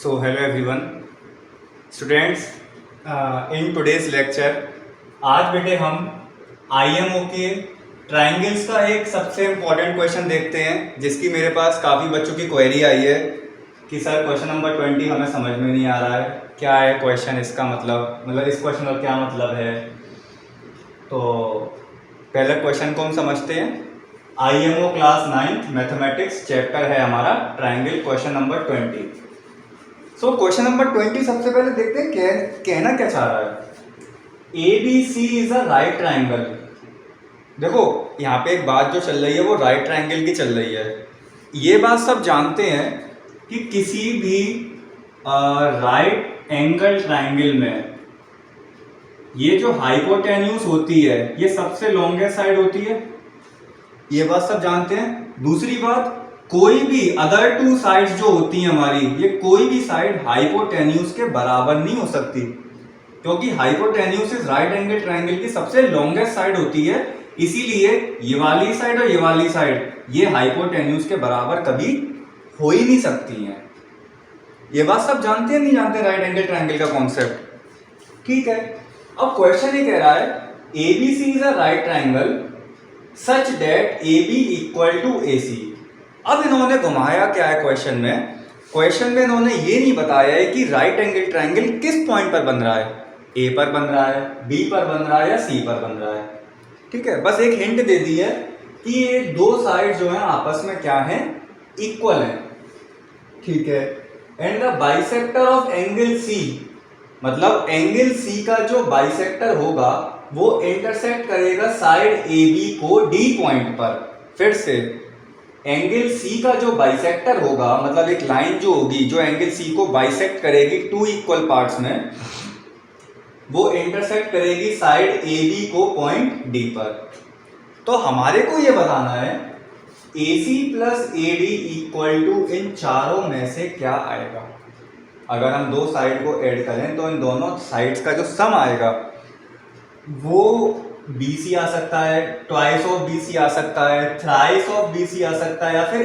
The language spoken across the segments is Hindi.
So hello everyone, students. In today's lecture, आज बेटे हम IMO के ट्राइंगल्स का एक सबसे इम्पोर्टेंट क्वेश्चन देखते हैं, जिसकी मेरे पास काफ़ी बच्चों की क्वेरी आई है कि सर क्वेश्चन नंबर 20 हमें समझ में नहीं आ रहा है, क्या है क्वेश्चन, इसका मतलब इस क्वेश्चन का क्या मतलब है। तो पहले क्वेश्चन को हम समझते हैं। IMO क्लास 9 मैथमेटिक्स चैप्टर है हमारा triangle, question number 20। So question number 20 सबसे पहले देखते हैं कहना क्या चाह रहा है। ABC is a right triangle. देखो यहाँ पे एक बात जो चल रही है वो राइट ट्राइंगल की चल रही है। ये बात सब जानते हैं कि किसी भी राइट एंगल ट्राइंगल में ये जो हाइपोटेन्यूज होती है ये सबसे लॉन्गेस्ट साइड होती है, ये बात सब जानते हैं। दूसरी बात, कोई भी अदर टू साइड्स जो होती हैं हमारी, ये कोई भी साइड हाइपोटेन्यूज के बराबर नहीं हो सकती, क्योंकि hypotenuse is right angle triangle की सबसे लॉन्गेस्ट साइड होती है। इसीलिए ये वाली साइड और ये वाली साइड ये हाइपोटेन्यूज के बराबर कभी हो ही नहीं सकती हैं। ये बात सब जानते हैं नहीं जानते राइट एंगल ट्राइंगल का कॉन्सेप्ट? ठीक है। अब क्वेश्चन ये कह रहा है ABC is a right triangle such that AB equal to AC। अब इन्होंने घुमाया क्या है क्वेश्चन में इन्होंने ये नहीं बताया है कि राइट एंगल ट्राइंगल किस पॉइंट पर बन रहा है, A पर बन रहा है, B पर बन रहा है या C पर बन रहा है। ठीक है, बस एक हिंट दे दी है कि ये दो साइड जो है आपस में क्या है, इक्वल है। ठीक है। And the bisector of angle C, मतलब एंगल C का जो बाइसेक्टर होगा वो इंटरसेक्ट करेगा साइड AB को D पॉइंट पर। फिर से एंगल C का जो बाइसेक्टर होगा, मतलब एक लाइन जो होगी जो एंगल C को बाइसेक्ट करेगी टू इक्वल पार्ट्स में, वो इंटरसेक्ट करेगी साइड AB को पॉइंट D पर। तो हमारे को ये बताना है AC plus AD equal to इन चारों में से क्या आएगा। अगर हम दो साइड को ऐड करें तो इन दोनों साइड्स का जो सम आएगा वो BC आ सकता है, ट्वाइस ऑफ BC आ सकता है, थ्राइस ऑफ BC आ सकता है, या फिर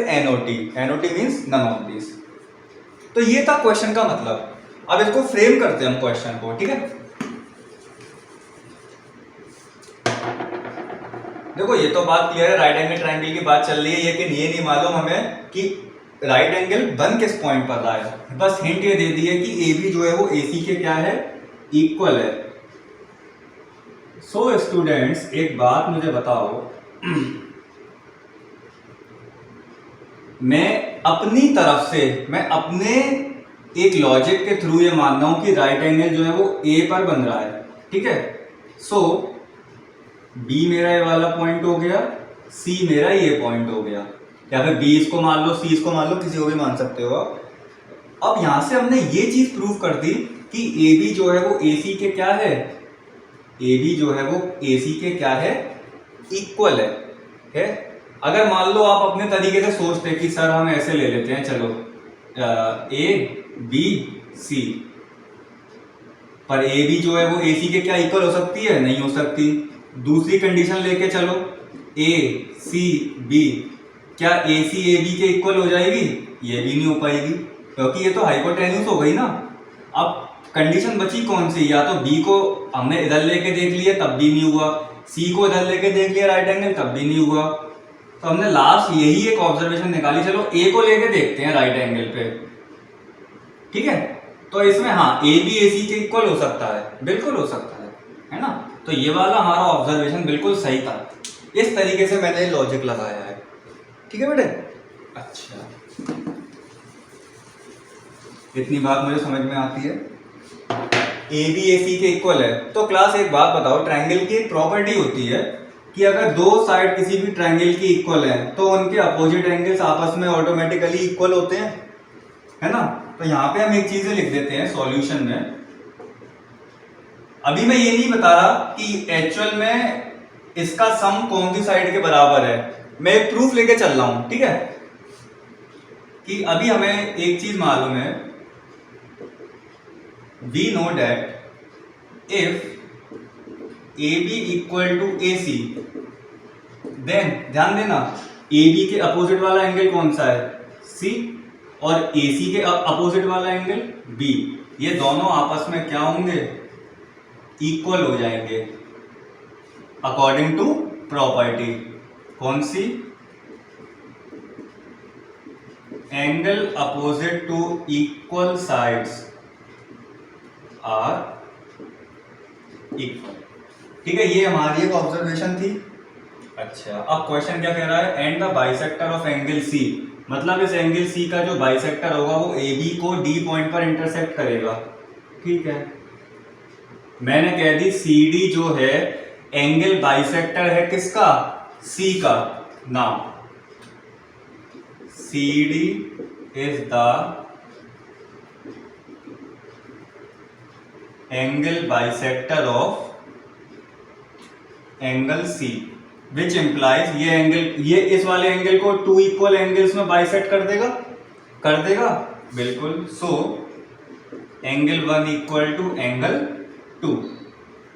NOT means none of this. तो ये था क्वेश्चन का मतलब। अब इसको फ्रेम करते हैं हम क्वेश्चन को। ठीक है, देखो ये तो बात क्लियर है, राइट एंगल ट्राइंगल की बात चल रही है, लेकिन ये नहीं मालूम हमें कि राइट एंगल बन किस पॉइंट पर रहा है। बस हिंट ये दे दी है कि AB जो है वो AC के क्या है, इक्वल है। सो स्टूडेंट्स एक बात मुझे बताओ, मैं अपनी तरफ से मैं अपने एक लॉजिक के थ्रू ये मान रहा हूं कि राइट एंगल जो है वो A पर बन रहा है। ठीक है। सो B मेरा ये वाला पॉइंट हो गया, C मेरा ये पॉइंट हो गया, या फिर B इसको मान लो, C इसको मान लो, किसी को भी मान सकते हो आप। अब यहां से हमने ये चीज प्रूव कर दी कि AB जो है वो AC के क्या है, AB जो है वो AC के क्या है, इक्वल है। अगर मान लो आप अपने तरीके से सोचते कि सर हम ऐसे ले लेते हैं, चलो A B C, पर AB जो है वो AC के क्या इक्वल हो सकती है, नहीं हो सकती। दूसरी कंडीशन लेके चलो, A C B, क्या AC AB के इक्वल हो जाएगी, ये भी नहीं हो पाएगी, क्योंकि ये तो हाइपोटेन्यूज हो गई ना। अब कंडीशन बची कौन सी, या तो B को हमने इधर लेके देख लिया तब भी नहीं हुआ, C को इधर लेके देख लिया राइट एंगल तब भी नहीं हुआ, तो हमने लास्ट यही एक ऑब्जर्वेशन निकाली, चलो A को लेके देखते हैं राइट एंगल पे। ठीक है, तो इसमें हाँ AB AC के इक्वल हो सकता है, बिल्कुल हो सकता है ना। तो ये वाला हमारा ऑब्जर्वेशन बिल्कुल सही था, इस तरीके से मैंने लॉजिक लगाया है। ठीक है बेटे, अच्छा इतनी बात मुझे समझ में आती है। AB AC के इक्वल है, तो क्लास एक बात बताओ, ट्रायंगल की एक प्रॉपर्टी होती है कि अगर दो साइड किसी भी ट्रायंगल की इक्वल है तो उनके अपोजिट एंगल्स आपस में ऑटोमेटिकली इक्वल होते हैं, है ना। तो यहाँ पे हम एक चीज लिख देते हैं सॉल्यूशन में। अभी मैं ये नहीं बता रहा कि एक्चुअल में इसका सम कौन सी साइड के बराबर है, मैं एक प्रूफ लेके चल रहा हूं। ठीक है, कि अभी हमें एक चीज मालूम है, we know that if AB equal to AC, then ध्यान देना AB के अपोजिट वाला एंगल कौन सा है, C। और AC के अपोजिट वाला एंगल B, ये दोनों आपस में क्या होंगे, इक्वल हो जाएंगे अकॉर्डिंग टू प्रॉपर्टी। कौन सी? Angle opposite to equal sides are equal. ठीक है, ये हमारी एक ऑब्जर्वेशन थी। अच्छा, अब क्वेश्चन क्या कह रहा है, and the bisector of angle C, मतलब इस एंगल C का जो बाइसेक्टर होगा वो AB को D पॉइंट पर इंटरसेक्ट करेगा। ठीक है, मैंने कह दी CD जो है एंगल बाइसेक्टर है किसका, C का। Now CD is the angle bisector of angle C, which implies ये एंगल, ये इस वाले एंगल को टू इक्वल एंगल्स में बाइसेक्ट कर देगा, कर देगा बिल्कुल। So angle 1 equal to angle 2।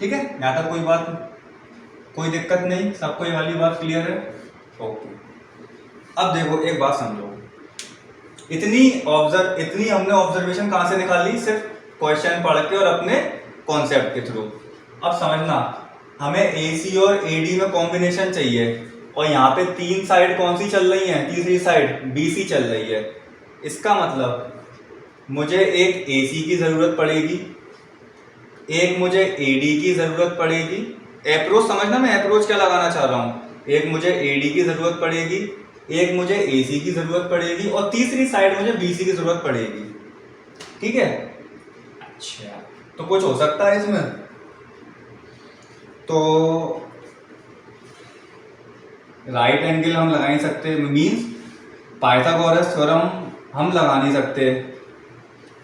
ठीक है, यहां तक कोई बात, कोई दिक्कत नहीं, सबको ये वाली बात क्लियर है? ओके, अब देखो एक बात समझो, इतनी हमने ऑब्जर्वेशन कहां से निकाली, सिर्फ क्वेश्चन पढ़ के और अपने कॉन्सेप्ट के थ्रू। अब समझना, हमें AC और AD में कॉम्बिनेशन चाहिए, और यहाँ पे तीन साइड कौन सी चल रही है, तीसरी साइड BC चल रही है। इसका मतलब मुझे एक AC की जरूरत पड़ेगी, एक मुझे AD की जरूरत पड़ेगी। अप्रोच समझना, मैं अप्रोच क्या लगाना चाह रहा हूँ, एक मुझे AD की जरूरत पड़ेगी, एक मुझे AC की जरूरत पड़ेगी, और तीसरी साइड मुझे BC की जरूरत पड़ेगी। ठीक है, अच्छा, तो कुछ हो सकता है इसमें? तो राइट एंगल हम लगा नहीं सकते, मीन्स पाइथागोरस थ्योरम हम लगा नहीं सकते।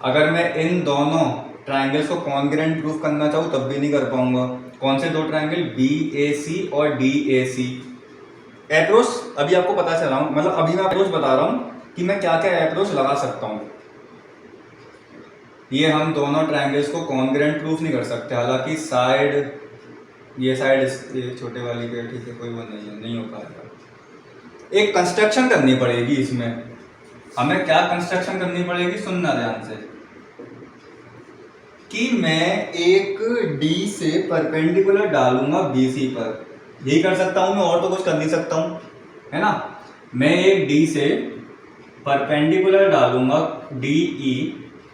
अगर मैं इन दोनों ट्राइंगल्स को कॉन्ग्रुएंट प्रूफ करना चाहूँ तब भी नहीं कर पाऊंगा। कौन से दो ट्राइंगल, BAC और DAC। अप्रोच अभी आपको पता चला हूँ, मतलब अभी मैं अप्रोच बता रहा हूँ कि मैं क्या क्या अप्रोच लगा सकता हूँ। ये हम दोनों ट्राइंगल्स को कॉन्ग्रुएंट प्रूफ नहीं कर सकते, हालांकि साइड, ये साइड ये छोटे वाली पे, ठीक है, कोई वो नहीं है, नहीं हो पाएगा। एक कंस्ट्रक्शन करनी पड़ेगी इसमें। हमें क्या कंस्ट्रक्शन करनी पड़ेगी, सुनना ध्यान से, कि मैं एक D से परपेंडिकुलर डालूंगा BC पर। यही कर सकता हूं मैं, और तो कुछ कर नहीं सकता हूं, है ना। मैं एक D से परपेंडिकुलर डालूंगा DE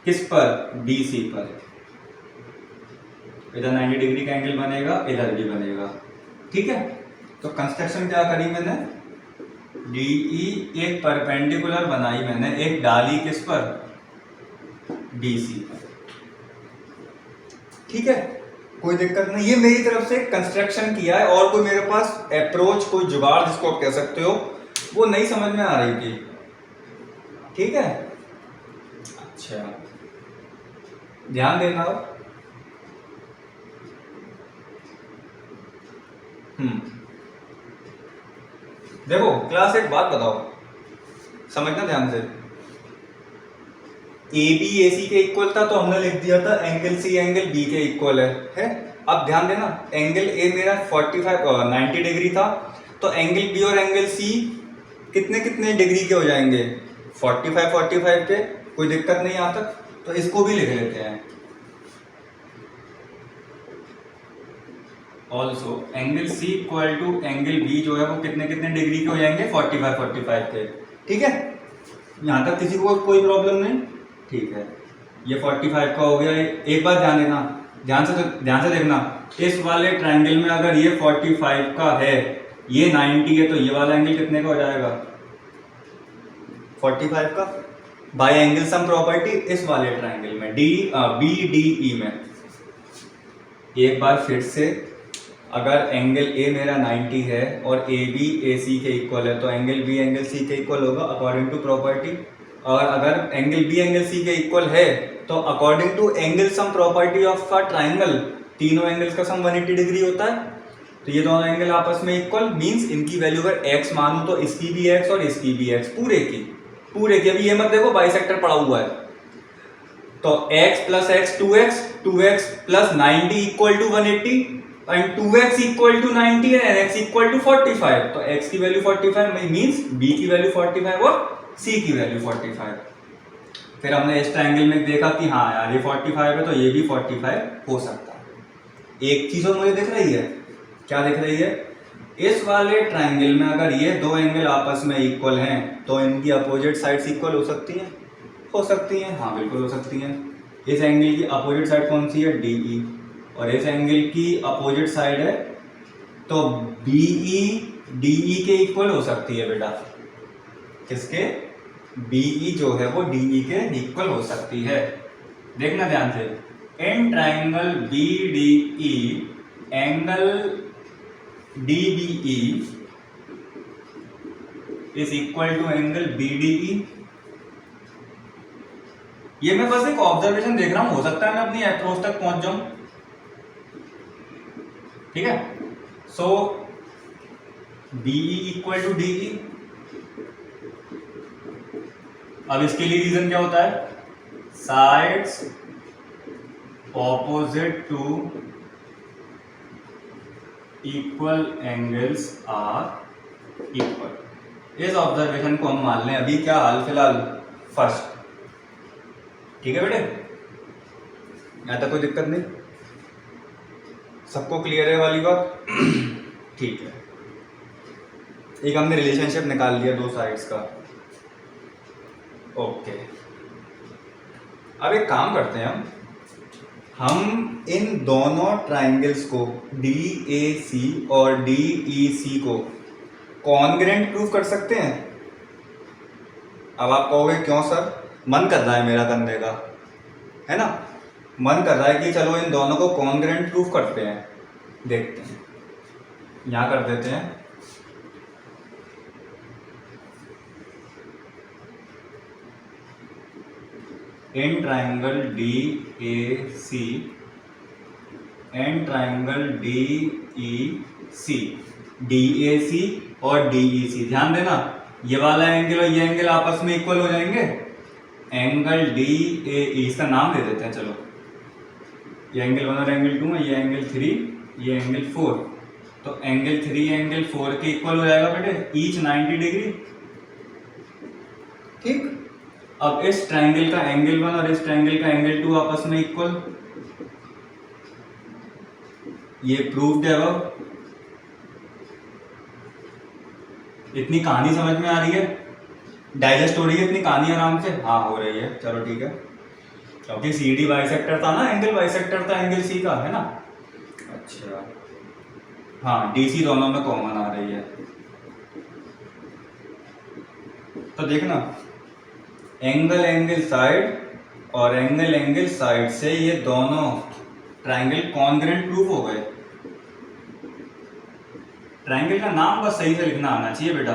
किस पर, BC पर। इधर 90 डिग्री का एंगल बनेगा, इधर भी बनेगा। ठीक है, तो कंस्ट्रक्शन क्या करी मैंने, DE एक परपेंडिकुलर बनाई मैंने, एक डाली किस पर, BC पर। ठीक है, कोई दिक्कत नहीं, ये मेरी तरफ से कंस्ट्रक्शन किया है, और कोई मेरे पास अप्रोच, कोई जुगाड़ जिसको आप कह सकते हो, वो नहीं समझ में आ रही थी। ठीक है, अच्छा ध्यान देना। देखो क्लास, एक बात बताओ, समझना ध्यान से। AB AC के इक्वल था तो हमने लिख दिया था एंगल C एंगल B के इक्वल है। अब ध्यान देना, एंगल A मेरा 90 डिग्री था, तो एंगल B और एंगल C कितने कितने डिग्री के हो जाएंगे, 45 के। कोई दिक्कत नहीं यहाँ तक, तो इसको भी लिख लेते हैं। Also angle C equal to angle B जो है वो कितने कितने डिग्री के हो जाएंगे, 45 के। ठीक है, यहाँ तक किसी को कोई प्रॉब्लम नहीं? ठीक है, ये 45 का हो गया। एक बात ध्यान देना, ध्यान से देखना, इस वाले ट्रायंगल में अगर ये 45 का है, ये 90 है, तो ये वाला एंगल कितने का हो जाएगा, 45 का। बाय एंगल सम प्रॉपर्टी इस वाले ट्रायंगल में BDE में, एक बार फिर से, अगर एंगल A मेरा 90 है और AB AC के इक्वल है, तो एंगल B एंगल C के इक्वल होगा अकॉर्डिंग टू प्रॉपर्टी। और अगर एंगल B एंगल C के इक्वल है, तो according to angle sum property of a triangle, तीनों एंगल्स का सम 180 डिग्री होता है। तो ये दोनों एंगल आपस में इक्वल, मींस इनकी वैल्यू अगर x मानूं तो इसकी भी x और इसकी भी x, पूरे की। अभी ये मत देखो बाइसेक्टर पड़ा हुआ है, तो x plus x 2x plus 90 equal to 180 and 2x equal to 90 and x equal to 45। तो x की वैल्यू 45 मींस b की वैल्यू 45 और c की वैल्यू 45। फिर हमने इस ट्रायंगल में देखा कि हाँ यार ये 45 है तो ये भी 45 हो सकता है। एक चीज़ और मुझे दिख रही है, क्या दिख रही है, इस वाले ट्रायंगल में अगर ये दो एंगल आपस में इक्वल हैं तो इनकी अपोजिट साइड्स इक्वल हो सकती हैं? हो सकती हैं, हाँ बिल्कुल हो सकती हैं। इस एंगल की अपोजिट साइड कौन सी है? DE, और इस एंगल की अपोजिट साइड है तो BE DE के इक्वल हो सकती है बेटा। किसके? BE जो है वो DE के इक्वल हो सकती है। देखना ध्यान से, in triangle BDE angle DBE is equal to angle BDE। ये मैं बस एक ऑब्जर्वेशन देख रहा हूं, हो सकता है मैं अपनी अप्रोच तक पहुंच जाऊं। ठीक है, so BE equal to DE। अब इसके लिए रीजन क्या होता है? Sides opposite to equal angles are equal. इस ऑब्जर्वेशन को हम मान लें अभी क्या हाल फिलहाल फर्स्ट। ठीक है बेटे, यहां तक कोई दिक्कत नहीं, सबको क्लियर है वाली बात? ठीक है, एक हमने रिलेशनशिप निकाल लिया दो साइड्स का। ओके, अब एक काम करते हैं, हम इन दोनों ट्राइंगल्स को DAC और DEC को कॉन्ग्रेंट प्रूव कर सकते हैं। अब आप कहोगे क्यों सर? मन कर रहा है मेरा करने का, है ना, मन कर रहा है कि चलो इन दोनों को कॉन्ग्रेंट प्रूव करते हैं। देखते हैं, यहां कर देते हैं, in triangle DAC and triangle DEC, DAC और DEC, ध्यान देना ये वाला एंगल और ये एंगल आपस में इक्वल हो जाएंगे। एंगल DAE, इसका नाम दे देते हैं चलो, ये एंगल 1 और एंगल 2 है, ये एंगल 3, ये एंगल 4, तो एंगल 3 एंगल 4 के इक्वल हो जाएगा बेटे, ईच 90 डिग्री। ठीक, अब इस ट्रायंगल का एंगल 1 और इस ट्रायंगल का एंगल 2 आपस में इक्वल, ये प्रूव्ड है। अब इतनी कहानी समझ में आ रही है? डाइजेस्ट हो रही है इतनी कहानी आराम से? हाँ हो रही है, चलो ठीक है, क्योंकि CD बाइसेक्टर था ना, एंगल बाइसेक्टर था एंगल C का, है ना। अच्छा हाँ, DC दोनों में कॉमन आ रही है। तो देखना, एंगल एंगल साइड और एंगल एंगल साइड से ये दोनों ट्रायंगल कॉन्ग्रेंट प्रूफ हो गए। ट्रायंगल का नाम बस सही से लिखना आना चाहिए बेटा।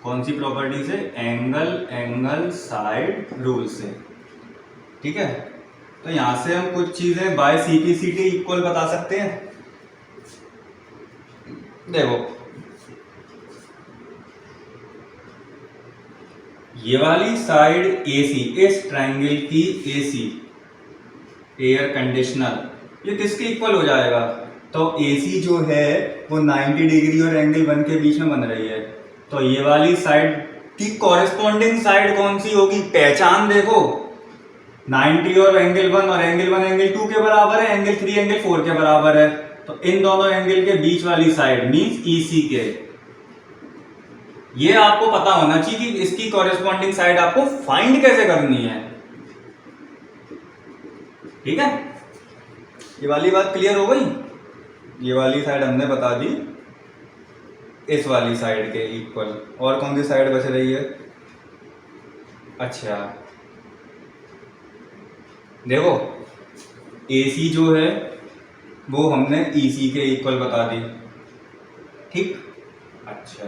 कौन सी प्रॉपर्टी से? एंगल एंगल साइड रूल से। ठीक है, तो यहां से हम कुछ चीजें बाय CPCT इक्वल बता सकते हैं। देखो, ये वाली साइड AC, इस ट्रायंगल की AC एयर कंडीशनर, ये किसके इक्वल हो जाएगा? तो AC जो है वो 90 डिग्री और एंगल 1 के बीच में बन रही है, तो ये वाली साइड की कॉरेस्पॉन्डिंग साइड कौन सी होगी? पहचान देखो, 90 और एंगल 1 और एंगल 1 एंगल 2 के बराबर है, एंगल 3 एंगल 4 के बराबर है, तो इन दोनों एंगल के बीच वाली साइड मींस EC के। ये आपको पता होना चाहिए कि इसकी कॉरेस्पॉन्डिंग साइड आपको फाइंड कैसे करनी है। ठीक है, ये वाली बात क्लियर हो गई? ये वाली साइड हमने बता दी इस वाली साइड के इक्वल, और कौन सी साइड बच रही है? अच्छा देखो, AC जो है वो हमने EC के इक्वल बता दी। ठीक, अच्छा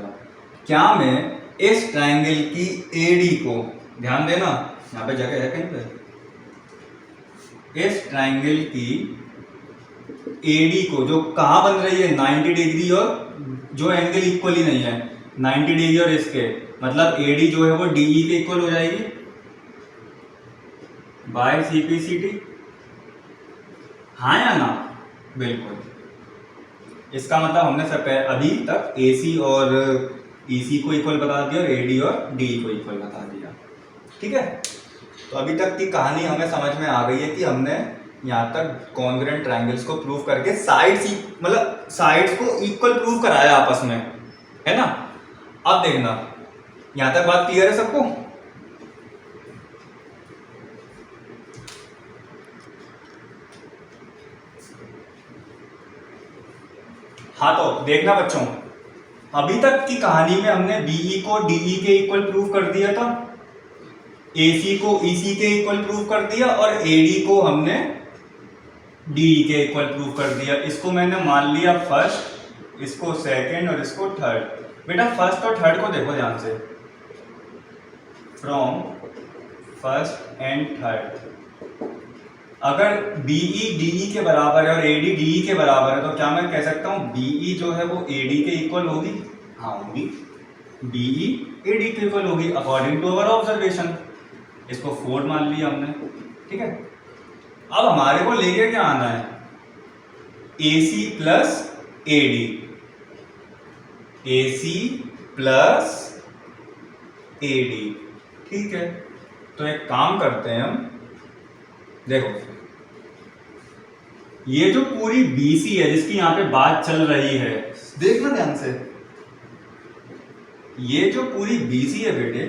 क्या मैं इस ट्रायंगल की AD को, ध्यान देना यहाँ पे जगह है कहीं पे, इस ट्रायंगल की AD को जो कहाँ बन रही है? 90 डिग्री और जो एंगल इक्वल ही नहीं है, 90 डिग्री और इसके, मतलब AD जो है वो DE के इक्वल हो जाएगी बाय CPCT। हाँ या ना? बिल्कुल। इसका मतलब हमने सब अभी तक AC और EC को इक्वल बता दिया और AD और DE को इक्वल बता दिया। ठीक है, तो अभी तक की कहानी हमें समझ में आ गई है कि हमने यहाँ तक कॉन्ग्रुएंट ट्रायंगल्स को प्रूव करके साइड्स को इक्वल प्रूव कराया आपस में, है ना। अब देखना, यहाँ तक बात क्लियर है सबको? हाँ, तो देखना बच्चों, अभी तक की कहानी में हमने BE को DE के इक्वल प्रूव कर दिया था, AC को EC के इक्वल प्रूव कर दिया और AD को हमने DE के इक्वल प्रूव कर दिया। इसको मैंने मान लिया फर्स्ट, इसको सेकंड और इसको थर्ड। बेटा फर्स्ट और थर्ड को देखो ध्यान से, फ्रॉम फर्स्ट एंड थर्ड, अगर BE DE के बराबर है और AD DE के बराबर है तो क्या मैं कह सकता हूँ BE जो है वो AD के इक्वल होगी? हाँ होगी। DE AD के इक्वल होगी अकॉर्डिंग टू अवर ऑब्जर्वेशन। इसको 4 मान लिया हमने। ठीक है, अब हमारे को लेके क्या आना है? AC plus AD, AC plus AD। ठीक है, तो एक काम करते हैं हम, देखो ये जो पूरी BC है जिसकी यहाँ पे बात चल रही है, देखना ध्यान से, ये जो पूरी BC है बेटे,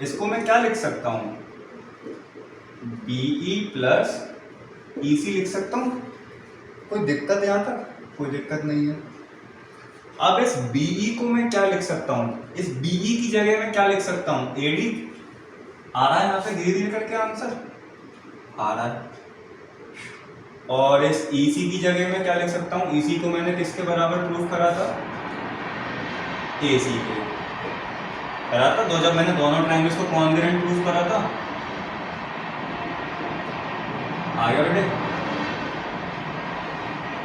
इसको मैं क्या लिख सकता हूं? BE प्लस EC लिख सकता हूं। कोई दिक्कत है यहाँ तक? कोई दिक्कत नहीं है। अब इस BE को मैं क्या लिख सकता हूं? इस BE की जगह मैं क्या लिख सकता हूं? AD। आ रहा है यहाँ पे धीरे धीरे करके आंसर आ रहा है। और इस EC की जगह में क्या लिख सकता हूँ? EC को मैंने किसके बराबर प्रूव करा था? AC के करा था, तो जब मैंने दोनों ट्रायंगल्स को कॉन्ग्रुएंट प्रूव करा था। आ गया बेटे?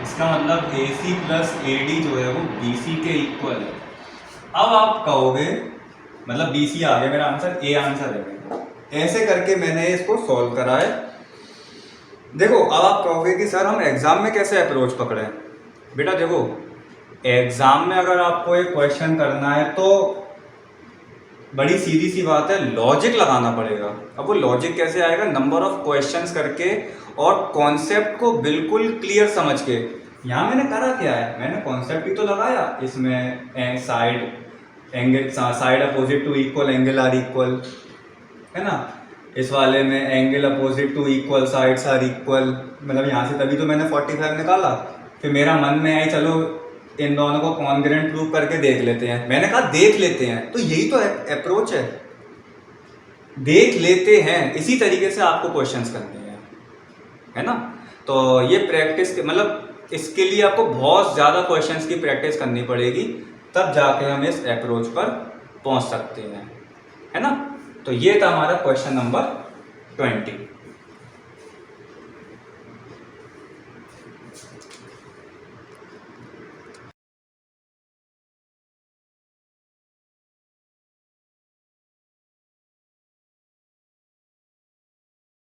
इसका मतलब AC प्लस AD जो है वो BC के इक्वल है। अब आप कहोगे मतलब BC आ गया मेरा आंसर, A आंसर है। ऐसे करके मैंने इसको सॉल्व करा है। देखो अब आप कहोगे कि सर हम एग्जाम में कैसे अप्रोच पकड़े? बेटा देखो, एग्जाम में अगर आपको एक क्वेश्चन करना है तो बड़ी सीधी सी बात है, लॉजिक लगाना पड़ेगा। अब वो लॉजिक कैसे आएगा? नंबर ऑफ क्वेश्चंस करके और कॉन्सेप्ट को बिल्कुल क्लियर समझ के। यहाँ मैंने करा क्या है? मैंने कॉन्सेप्ट ही तो लगाया, इसमें side angle, side opposite to equal angle are equal, है ना। इस वाले में angle opposite to equal sides are equal, मतलब यहाँ से तभी तो मैंने 45 निकाला। फिर मेरा मन में आया चलो इन दोनों को कॉन्ग्रुएंट प्रूव करके देख लेते हैं। मैंने कहा देख लेते हैं, तो यही तो अप्रोच है, देख लेते हैं। इसी तरीके से आपको क्वेश्चंस करने हैं, है ना। तो ये प्रैक्टिस मतलब इसके लिए आपको बहुत ज़्यादा क्वेश्चंस की प्रैक्टिस करनी पड़ेगी, तब जाके हम इस अप्रोच पर पहुंच सकते हैं, है ना। तो ये था हमारा क्वेश्चन नंबर 20।